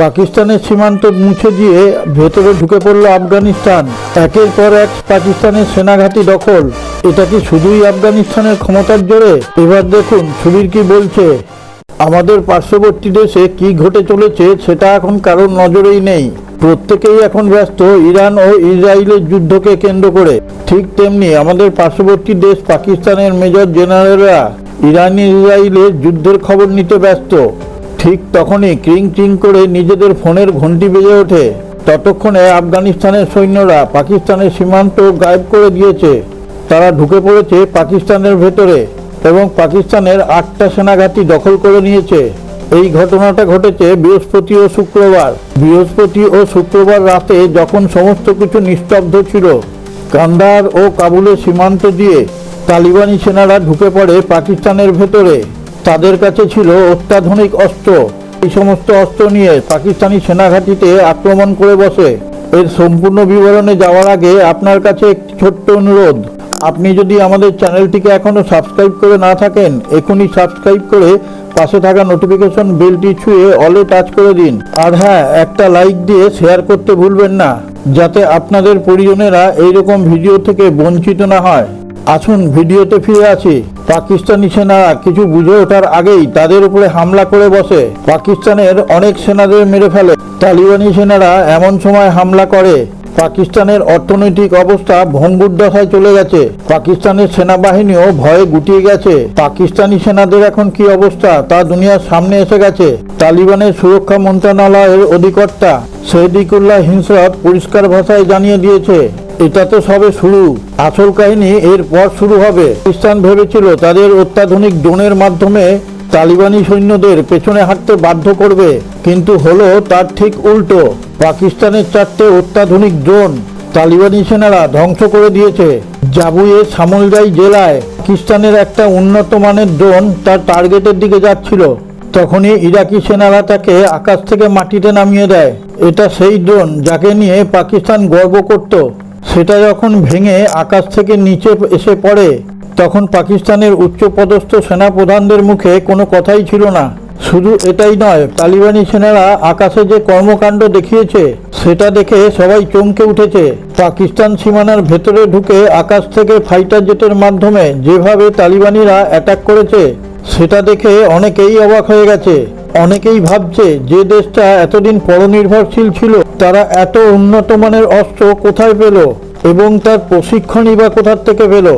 পাকিস্তানের সীমান্ত মুছে দিয়ে ভেতরে ঢুকে পড়ল আফগানিস্তান। একের পর এক পাকিস্তানের সেনাঘাঁটি দখল। এটা কি শুধুই আফগানিস্তানের ক্ষমতার জোরে? এবার দেখুন ছবির কি বলছে। আমাদের পার্শ্ববর্তী দেশে কি ঘটে চলেছে সেটা এখন কারোর নজরেই নেই। প্রত্যেকেই এখন ব্যস্ত ইরান ও ইসরায়েলের যুদ্ধকে কেন্দ্র করে। ঠিক তেমনি আমাদের পার্শ্ববর্তী দেশ পাকিস্তানের মেজর জেনারেলরা ইরান ইসরায়েলের যুদ্ধের খবর নিতে ব্যস্ত। ঠিক তখনই ক্রিং ক্রিং করে নিজেদের ফোনের ঘন্টি বেজে ওঠে। ততক্ষণে আফগানিস্তানের সৈন্যরা পাকিস্তানের সীমান্ত গায়েব করে দিয়েছে। তারা ঢুকে পড়েছে পাকিস্তানের ভেতরে এবং পাকিস্তানের 8টা সেনাঘাঁটি দখল করে নিয়েছে। এই ঘটনাটা ঘটেছে বৃহস্পতি ও শুক্রবার। বৃহস্পতি ও শুক্রবার রাতে যখন সমস্ত কিছু নিস্তব্ধ ছিল, কান্দাহার ও কাবুলের সীমান্ত দিয়ে তালিবানি সেনারা ঢুকে পড়ে পাকিস্তানের ভেতরে। তাদের কাছে ছিল অত্যাধুনিক অস্ত্র। এই সমস্ত অস্ত্র নিয়ে পাকিস্তানি সেনাঘাঁটিতে আক্রমণ করে বসে। এর সম্পূর্ণ বিবরণে যাওয়ার আগে আপনার কাছে একটি ছোট্ট অনুরোধ। আপনি যদি আমাদের চ্যানেলটিকে এখনও সাবস্ক্রাইব করে না থাকেন, এখনই সাবস্ক্রাইব করে পাশে থাকা নোটিফিকেশন বেলটি ছুঁয়ে অলে টাচ করে দিন। আর হ্যাঁ, একটা লাইক দিয়ে শেয়ার করতে ভুলবেন না, যাতে আপনাদের পরিজনেরা এইরকম ভিডিও থেকে বঞ্চিত না হয়। আসুন ভিডিওতে ফিরে আসি। পাকিস্তানি সেনারা কিছু বুঝে ওঠার আগেই তাদের উপরে হামলা করে বসে। পাকিস্তানের অনেক সেনাদের মেরে ফেলে। তালিবানি সেনারা এমন সময় হামলা করে পাকিস্তানের অর্থনৈতিক অবস্থা ভঙ্গুর দশায় চলে গেছে। পাকিস্তানের সেনাবাহিনীও ভয়ে গুটিয়ে গেছে। পাকিস্তানি সেনাদের এখন কি অবস্থা তা দুনিয়ার সামনে এসে গেছে। তালিবানের সুরক্ষা মন্ত্রণালয়ের অধিকর্তা সেদিকুল্লাহ হিসরত পরিষ্কার ভাষায় জানিয়ে দিয়েছে, এটা তো সবে শুরু, আসল কাহিনী এরপর শুরু হবে। পাকিস্তান ভেবেছিল তাদের অত্যাধুনিক ড্রোনের মাধ্যমে তালিবানি সৈন্যদের পেছনে হাঁটতে বাধ্য করবে, কিন্তু হলো তার ঠিক উল্টো। পাকিস্তানের 4টে অত্যাধুনিক ড্রোন তালিবানি সেনারা ধ্বংস করে দিয়েছে। জাবুয়ের সামলজাই জেলায় পাকিস্তানের একটা উন্নত মানের ড্রোন তার টার্গেটের দিকে যাচ্ছিল। তখনই ইরাকি সেনারা তাকে আকাশ থেকে মাটিতে নামিয়ে দেয়। এটা সেই ড্রোন যাকে নিয়ে পাকিস্তান গর্ব করত। সেটা যখন ভেঙে আকাশ থেকে নিচে এসে পড়ে, তখন পাকিস্তানের উচ্চপদস্থ সেনাপ্রধানদের মুখে কোনো কথাই ছিল না। শুধু এটাই নয়, তালিবানি সেনারা আকাশে যে কর্মকাণ্ড দেখিয়েছে সেটা দেখে সবাই চমকে উঠেছে। পাকিস্তান সীমানার ভেতরে ঢুকে আকাশ থেকে ফাইটার জেটের মাধ্যমে যেভাবে তালিবানিরা অ্যাটাক করেছে সেটা দেখে অনেকেই অবাক হয়ে গেছে। অনেকেই ভাবছে যে দেশটা এতদিন পরনির্ভরশীল ছিল তারা এত উন্নত মানের অস্ত্র কোথায় পেল এবং তার প্রশিক্ষণই বা কোথার থেকে পেল,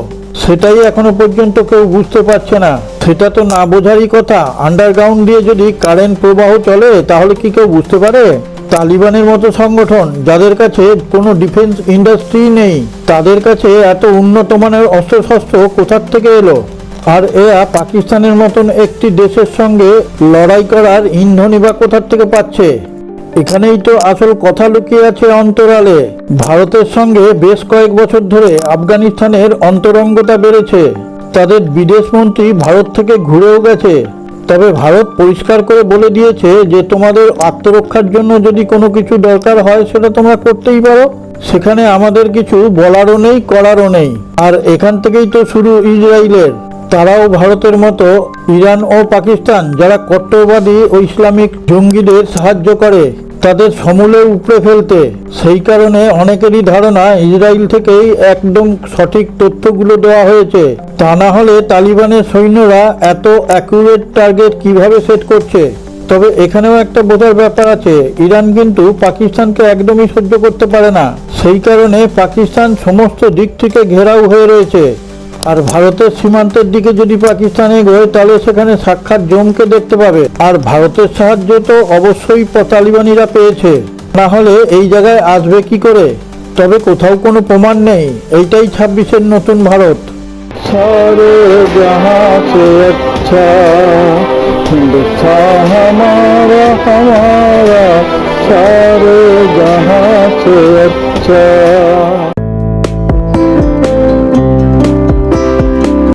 সেটাই এখনো পর্যন্ত কেউ বুঝতে পারছে না। সেটা তো না বোঝারই কথা। আন্ডারগ্রাউন্ড দিয়ে যদি কারেন্ট প্রবাহ চলে তাহলে কি কেউ বুঝতে পারে? তালিবানের মতো সংগঠন যাদের কাছে কোনো ডিফেন্স ইন্ডাস্ট্রি নেই, তাদের কাছে এত উন্নত মানের অস্ত্রশস্ত্র কোথার থেকে এলো? আর এরা পাকিস্তানের মতন একটি দেশের সঙ্গে লড়াই করার ইন্ধনই বা কোথার থেকে পাচ্ছে? এখানেই তো আসল কথা লুকিয়ে আছে অন্তরালে। ভারতের সঙ্গে বেশ কয়েক বছর ধরে আফগানিস্তানের অন্তরঙ্গতা বেড়েছে। তাদের বিদেশমন্ত্রী ভারত থেকে ঘুরেও গেছে। তবে ভারত পরিষ্কার করে বলে দিয়েছে যে তোমাদের আত্মরক্ষার জন্য যদি কোনো কিছু দরকার হয় সেটা তোমরা করতেই পারো। সেখানে আমাদের কিছু বলারও নেই, করারও নেই। আর এখান থেকেই তো শুরু ইসরায়েলের। তারাও ভারতের মতো ইরান ও পাকিস্তান যারা কট্টরবাদী ও ইসলামিক জঙ্গিদের সাহায্য করে তাদের সমূলে উপড়ে ফেলতে। সেই কারণে অনেকেরই ধারণা ইসরায়েল থেকেই একদম সঠিক তথ্যগুলো দেওয়া হয়েছে। তা না হলে তালিবানের সৈন্যরা এত অ্যাকুরেট টার্গেট কিভাবে সেট করছে? তবে এখানেও একটা বোঝার ব্যাপার আছে, ইরান কিন্তু পাকিস্তানকে একদমই সহ্য করতে পারে না। সেই কারণে পাকিস্তান সমস্ত দিক থেকে ঘেরাও হয়ে রয়েছে। আর ভারতের সীমান্তের দিকে যদি পাকিস্তান এগোয় তাহলে সেখানে সাক্ষাৎ জমকে দেখতে পাবে। আর ভারতের সাহায্য তো অবশ্যই তালিবানিরা পেয়েছে, না হলে এই জায়গায় আসবে কি করে? তবে কোথাও কোনো প্রমাণ নেই। এইটাই 26-এর নতুন ভারত। সারে জাহাঁ সে আচ্ছা হিন্দুস্তান হামারা হামারা, সারে জাহাঁ সে আচ্ছা।